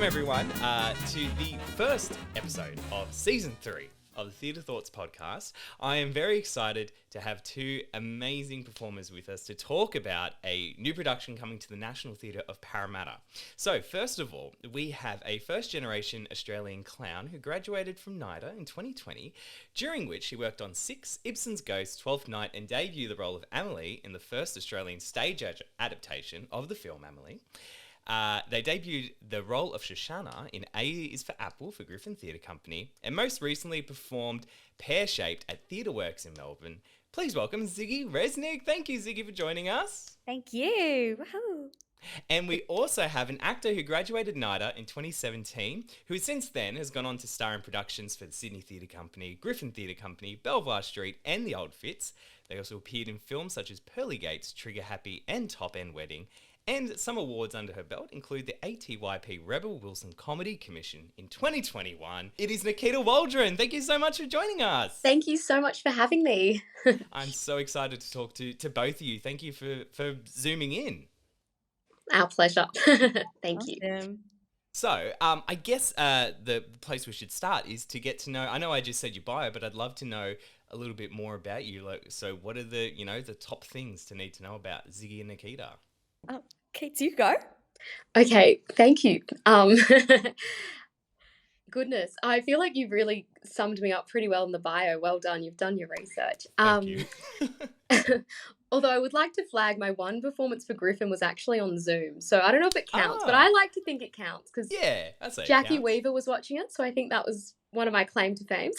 everyone, to the first episode of Season 3 of the Theatre Thoughts podcast. I am very excited to have two amazing performers with us to talk about a new production coming to the National Theatre of Parramatta. So, first of all, we have a first-generation Australian clown who graduated from NIDA in 2020, during which he worked on 6, Ibsen's Ghost, 12th Night, and debuted the role of Amelie in the first Australian stage adaptation of the film Amelie. They debuted the role of Shoshana in A is for Apple for Griffin Theatre Company, and most recently performed Pear-Shaped at Theatre Works in Melbourne. Please welcome Ziggy Resnick. Thank you, Ziggy, for joining us. Thank you. Woohoo. And we also have an actor who graduated NIDA in 2017, who since then has gone on to star in productions for the Sydney Theatre Company, Griffin Theatre Company, Belvoir Street, and The Old Fits. They also appeared in films such as Pearly Gates, Trigger Happy, and Top End Wedding. And some awards under her belt include the ATYP Rebel Wilson Comedy Commission in 2021. It is Nikita Waldron. Thank you so much for joining us. Thank you so much for having me. I'm so excited to talk to both of you. Thank you for zooming in. Our pleasure. Thank you. So, I guess the place we should start is to get to know, I know I just said your bio, but I'd love to know a little bit more about you. So what are the top things to need to know about Ziggy and Nikita? Kate, you go. Okay, thank you. Goodness, I feel like you've really summed me up pretty well in the bio. Well done, you've done your research. Thank you. Although I would like to flag my one performance for Griffin was actually on Zoom. So I don't know if it counts, but I like to think it counts because Jackie Weaver was watching it. So I think that was one of my claim to fame.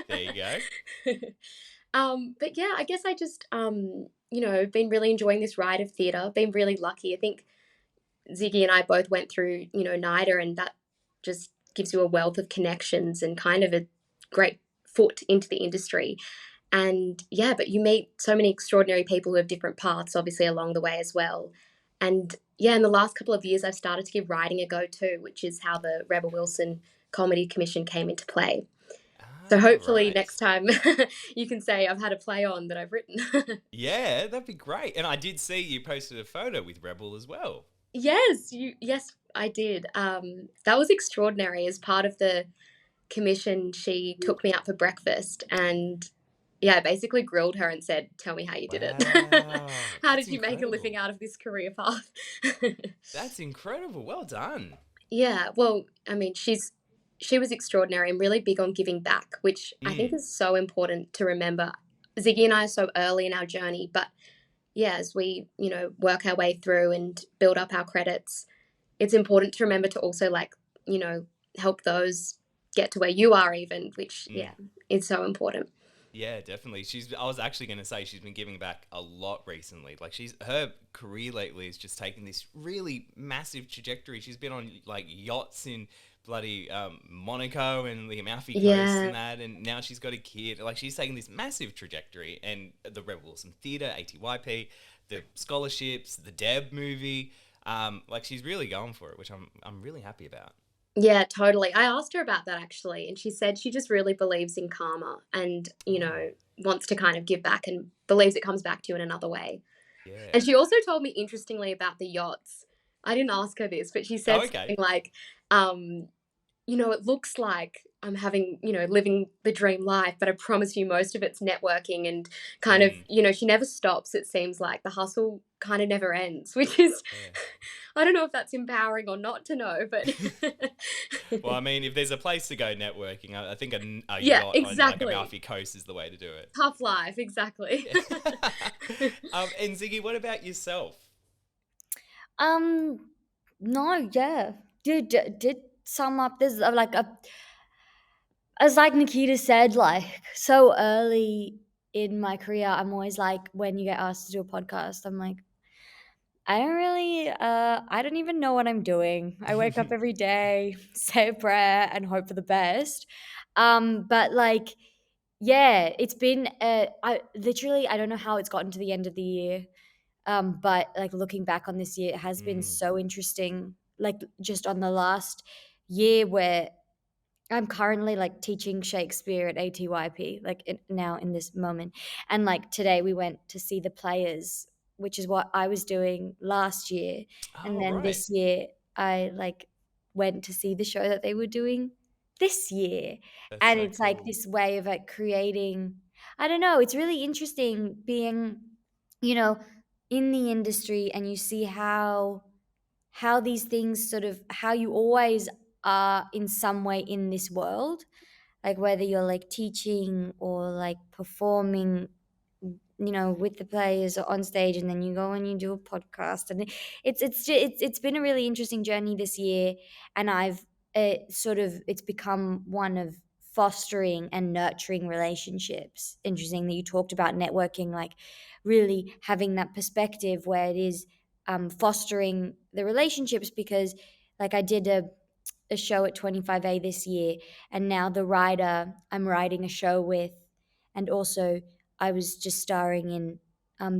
There you go. But yeah, I guess I just, been really enjoying this ride of theatre. Been really lucky. I think Ziggy and I both went through, NIDA, and that just gives you a wealth of connections and kind of a great foot into the industry. And yeah, but you meet so many extraordinary people who have different paths, obviously, along the way as well. And yeah, in the last couple of years, I've started to give writing a go too, which is how the Rebel Wilson Comedy Commission came into play. So hopefully next time you can say I've had a play on that I've written. Yeah, that'd be great. And I did see you posted a photo with Rebel as well. Yes, I did. That was extraordinary. As part of the commission, she took me out for breakfast and I basically grilled her and said, "Tell me how you did it. How did you make a living out of this career path?" That's incredible. Well done. Yeah, well, I mean, she was extraordinary and really big on giving back, which I think is so important to remember. Ziggy and I are so early in our journey, but yeah, as we, work our way through and build up our credits, it's important to remember to also help those get to where you are even, which, is so important. Yeah, definitely. I was actually going to say she's been giving back a lot recently. Her career lately has just taken this really massive trajectory. She's been on yachts in bloody Monaco and the Amalfi Coast and that, and now she's got a kid. She's taking this massive trajectory, and the Rebel Wilson Theatre, ATYP, the scholarships, the Deb movie, she's really going for it, which I'm really happy about. Yeah, totally. I asked her about that actually, and she said she just really believes in karma and, wants to kind of give back and believes it comes back to you in another way. Yeah. And she also told me interestingly about the yachts. I didn't ask her this, but she said something like, it looks like I'm having, living the dream life, but I promise you most of it's networking and kind of, she never stops. It seems like the hustle kind of never ends, which is, I don't know if that's empowering or not to know, but. Well, I mean, if there's a place to go networking, I think a yacht on Amalfi Coast is the way to do it. Tough life, exactly. And Ziggy, what about yourself? No, yeah. Did sum up this as Nikita said, so early in my career, I'm always when you get asked to do a podcast, I'm I don't even know what I'm doing. I wake up every day, say a prayer and hope for the best. But it's been I don't know how it's gotten to the end of the year. But looking back on this year, it has been so interesting. Just on the last year where I'm currently teaching Shakespeare at ATYP, now in this moment. And today we went to see The Players, which is what I was doing last year. And then this year I went to see the show that they were doing this year. That's And so it's like cool. this way of like creating, I don't know, it's really interesting being, you know, in the industry, and you see how these things sort of, how you always are in some way in this world, like whether you're like teaching or like performing, with the players or on stage, and then you go and you do a podcast, and it's been a really interesting journey this year. And I've it's become one of fostering and nurturing relationships. Interesting that you talked about networking, like really having that perspective where it is fostering the relationships, because like I did a show at 25A this year, and now the writer I'm writing a show with, and also I was just starring in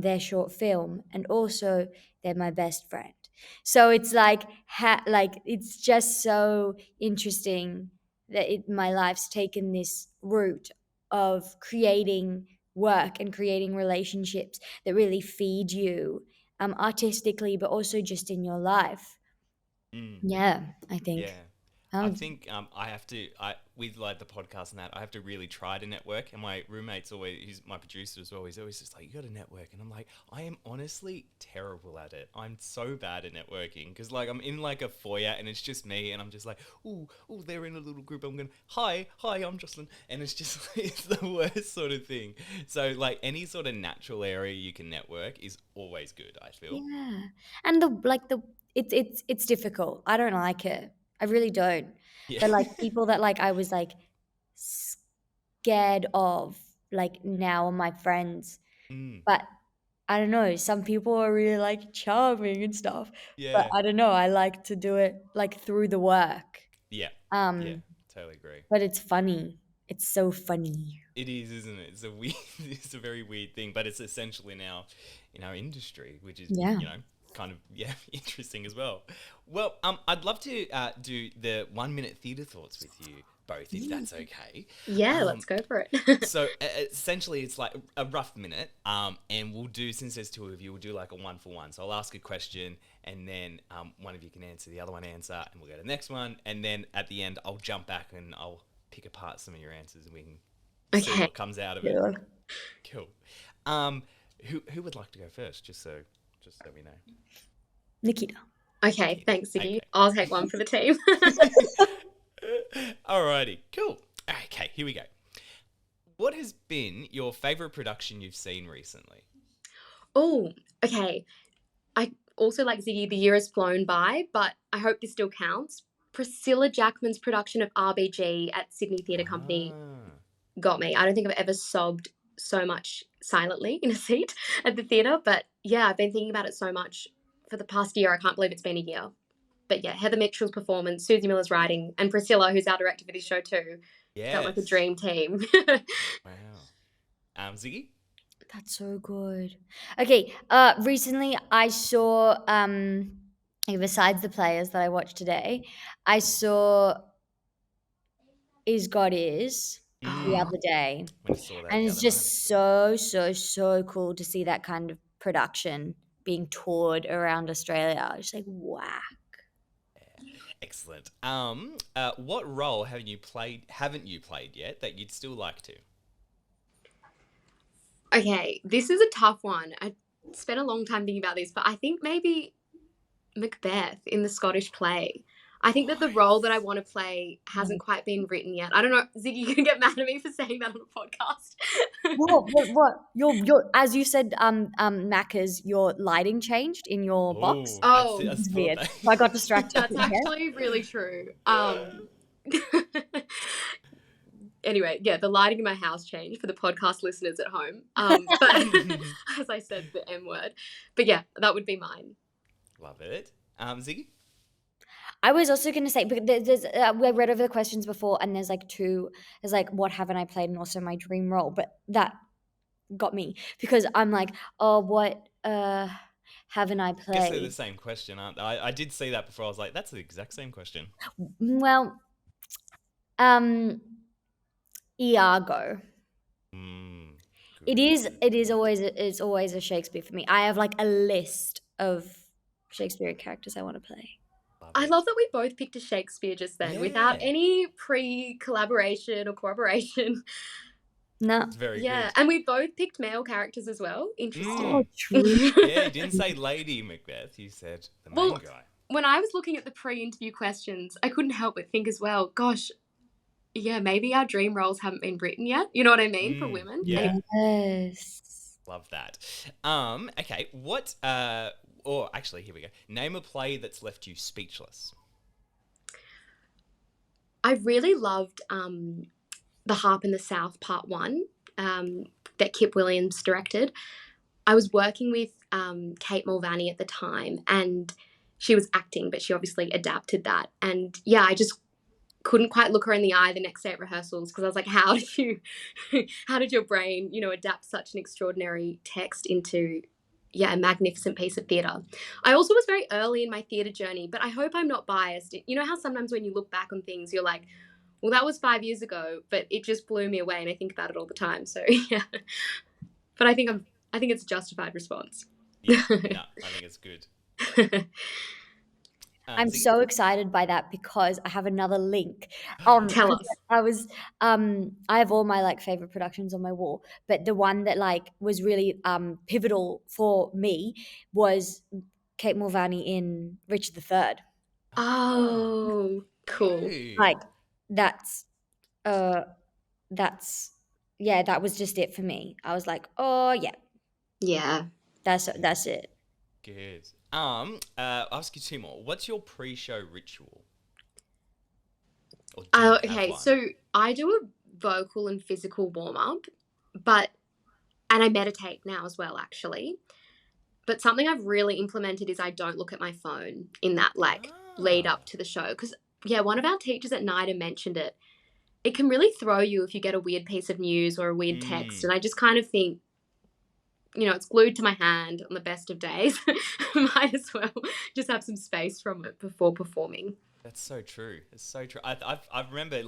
their short film, and also they're my best friend. So it's like like it's just so interesting that my life's taken this route of creating work and creating relationships that really feed you artistically, but also just in your life. Mm. Yeah, I think. Yeah. I Um, think I have to, with like the podcast and that, I have to really try to network. And my roommate's always, he's my producer as well. He's always just like, you got to network. And I'm like, I am honestly terrible at it. I'm so bad at networking because like I'm in like a foyer and it's just me, and I'm just like, oh, they're in a little group. I'm going, hi, I'm Jocelyn, and it's just it's the worst sort of thing. So like any sort of natural area you can network is always good, I feel. yeah, and it's difficult. I don't like it. I really don't. Yeah. But like people that like I was like scared of, like now are my friends. Mm, But I don't know. Some people are really like charming and stuff. But yeah. I don't know. I like to do it like through the work. Yeah. Yeah. Um, Totally agree. but it's funny. It's so funny. It is, isn't it? It's a weird, it's a very weird thing, but it's essentially now in our industry, which is, Yeah. kind of, yeah, interesting as well. Well, I'd love to do the 1 minute theatre thoughts with you both, if that's okay. Yeah, Um, let's go for it. so essentially, it's like a rough minute, and we'll do, since there's two of you, we'll do like a 1-for-1. So I'll ask a question, and then one of you can answer, the other one answer, and we'll go to the next one, and then at the end, I'll jump back and I'll pick apart some of your answers, and we can see Okay. what comes out of it. Yeah. Cool. Who would like to go first? Just so we know. Nikita. Okay, thanks, Ziggy. Okay. I'll take one for the team. Alrighty, cool. Okay, here we go. What has been your favorite production you've seen recently? Oh, okay. I also like Ziggy, the year has flown by, but I hope this still counts. Priscilla Jackman's production of RBG at Sydney Theatre Company Ah, got me. I don't think I've ever sobbed so much silently in a seat at the theatre, but yeah, I've been thinking about it so much for the past year. I can't believe it's been a year. But yeah, Heather Mitchell's performance, Susie Miller's writing, and Priscilla, who's our director for this show too, felt like a yes. dream team. Wow. Ziggy? That's so good. Okay, recently I saw besides the players that I watched today, I saw Is God Is the Oh, other day. When I saw that And the it's other night, just so cool to see that kind of production being toured around Australia. It's like, wow. excellent. What role haven't you played yet that you'd still like to? okay, this is a tough one. I spent a long time thinking about this, but I think maybe Macbeth in the Scottish play. I think that the role that I want to play hasn't quite been written yet. I don't know, Ziggy, you're gonna get mad at me for saying that on a podcast. What? Your as you said, Macca's, your lighting changed in your box. Oh. I It's thought weird. that. So I got distracted. That's actually really true. Anyway, yeah, the lighting in my house changed for the podcast listeners at home. But as I said, the M word. But yeah, that would be mine. Love it. Ziggy? I was also going to say, but there's we read over the questions before, and there's like two. There's like, what haven't I played, and also my dream role. But that got me because I'm like, oh, what haven't I I guess they're the played? same question, aren't they? I did see that before. I was like, that's the exact same question. Well, Iago. It is. Good. It is always. It's always a Shakespeare for me. I have like a list of Shakespeare characters I want to play. I love that we both picked a Shakespeare just then without Yeah. any pre-collaboration or corroboration. No. It's very Yeah, good. and we both picked male characters as well. Interesting. Oh, true. Yeah, you didn't say Lady Macbeth. You said the main Well, guy. when I was looking at the pre-interview questions, I couldn't help but think as well, gosh, yeah, maybe our dream roles haven't been written yet. You know what I mean? For women. Yeah. Yes. Love that. Okay, what or actually here we go. Name a play that's left you speechless. I really loved The Harp in the South Part 1 that Kip Williams directed. I was working with Kate Mulvaney at the time, and she was acting, but she obviously adapted that. And yeah, I just couldn't quite look her in the eye the next day at rehearsals because I was like, how did your brain, adapt such an extraordinary text into, a magnificent piece of theatre. I also was very early in my theatre journey, but I hope I'm not biased. You know how sometimes when you look back on things, you're like, well, that was 5 years ago, but it just blew me away, and I think about it all the time. So yeah, but I think it's a justified response. Yeah, no, I think it's good. I'm Ziggy? so excited by that because I have another link. Tell 'Cause us. I have all my like favorite productions on my wall, but the one that like was really pivotal for me was Kate Mulvaney in Richard III. Oh, cool. Like that's that was just it for me. I was like, oh yeah, Yeah. that's it. Good. I'll ask you two more. What's your pre-show ritual? Or do you have Okay, one? so I do a vocal and physical warm-up, and I meditate now as well, actually. But something I've really implemented is I don't look at my phone in that lead up to the show. Because, one of our teachers at NIDA mentioned it. It can really throw you if you get a weird piece of news or a weird text. And I just kind of think, it's glued to my hand on the best of days. Might as well just have some space from it before performing. That's so true. It's so true. I remember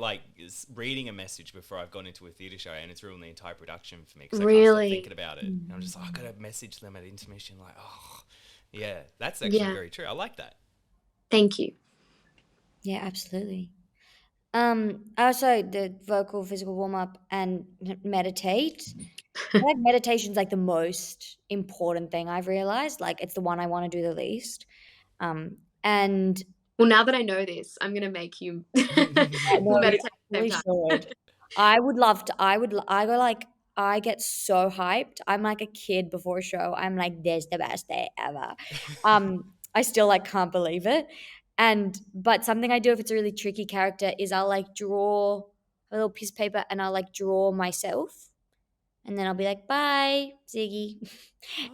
reading a message before I've gone into a theatre show, and it's ruined the entire production for me because I can't stop thinking about it. And I'm just like, I got to message them at intermission. Like, oh, yeah, that's actually very true. I like that. Thank you. Yeah, absolutely. Also the vocal, physical warm up, and meditate. I like meditation's like the most important thing I've realized. Like it's the one I want to do the least. And well, now that I know this, I'm gonna make you meditate. We should. I would love to. I get so hyped. I'm like a kid before a show. I'm like, this is the best day ever. I still like can't believe it. But something I do if it's a really tricky character is I'll like draw a little piece of paper and I'll like draw myself. And then I'll be like, bye, Ziggy.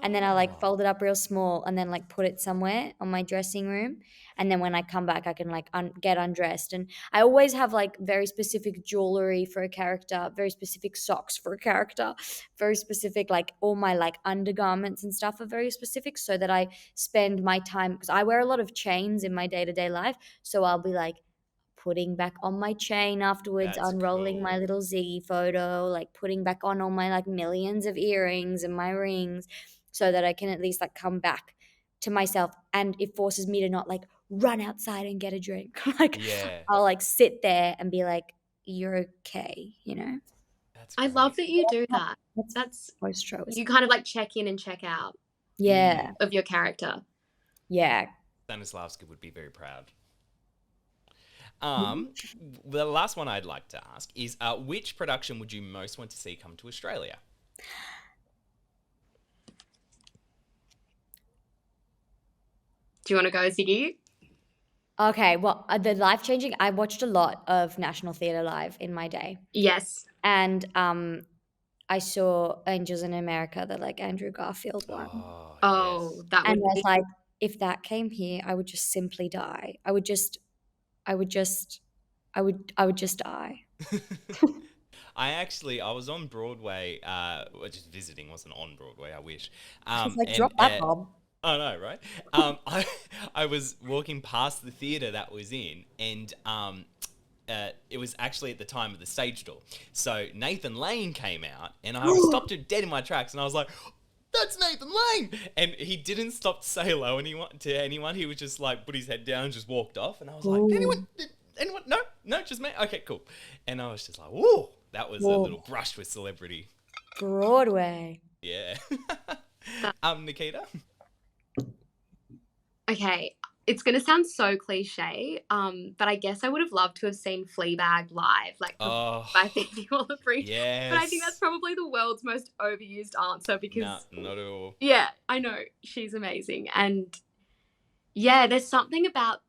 And then I'll like fold it up real small and then like put it somewhere on my dressing room. And then when I come back, I can like get undressed. And I always have like very specific jewelry for a character, very specific socks for a character, very specific, like all my like undergarments and stuff are very specific so that I spend my time, because I wear a lot of chains in my day-to-day life. So I'll be like, putting back on my chain afterwards, That's unrolling my cool. little Ziggy photo, like putting back on all my like millions of earrings and my rings so that I can at least like come back to myself, and it forces me to not like run outside and get a drink. Like I'll like sit there and be like, you're okay, That's I great. love that you do that. That's post-show. you kind of like check in and check out. Yeah. Of your character. Yeah. Stanislavski would be very proud. The last one I'd like to ask is, which production would you most want to see come to Australia? Do you want to go, Ziggy? Okay, well, the life-changing, I watched a lot of National Theatre Live in my day. Yes. And I saw Angels in America, the like Andrew Garfield one. Oh, yes. that would and I was like, if that came here, I would just simply die. I would just die. I was on Broadway, just visiting, wasn't on Broadway, I wish. It's like, drop that bomb. I know, right? I was walking past the theatre that was in, and it was actually at the time of the stage door. So Nathan Lane came out, and I was stopped dead in my tracks, and I was like, that's Nathan Lane. And he didn't stop to say hello to anyone. He was just like, put his head down and just walked off. And I was like, anyone? No, just me. Okay, cool. And I was just like, whoa, that was a little brush with celebrity. Broadway. Yeah. Nikita? Okay, it's going to sound so cliche, but I guess I would have loved to have seen Fleabag live, like by Phoebe Waller-Bridge. Yes. But I think that's probably the world's most overused answer because... No, not at all. Yeah, I know. She's amazing. And yeah, there's something about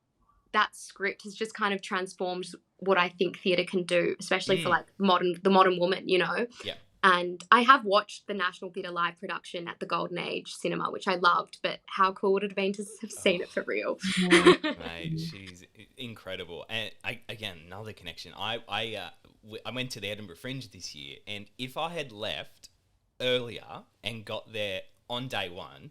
that script has just kind of transformed what I think theatre can do, especially for like the modern woman, you know? Yeah. And I have watched the National Theatre live production at the Golden Age Cinema, which I loved, but how cool would it have been to have seen it for real? Mate, she's incredible. And again, another connection. I went to the Edinburgh Fringe this year, and if I had left earlier and got there on day one,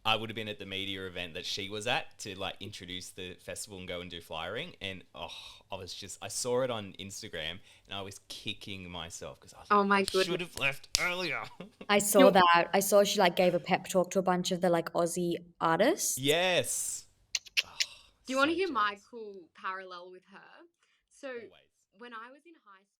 I would have been at the media event that she was at to like introduce the festival and go and do flyering. And I saw it on Instagram and I was kicking myself because I was oh my I goodness, should have left earlier. I saw that. I saw she like gave a pep talk to a bunch of the like Aussie artists. Yes. Do you want to hear my cool parallel with her? So when I was in high school,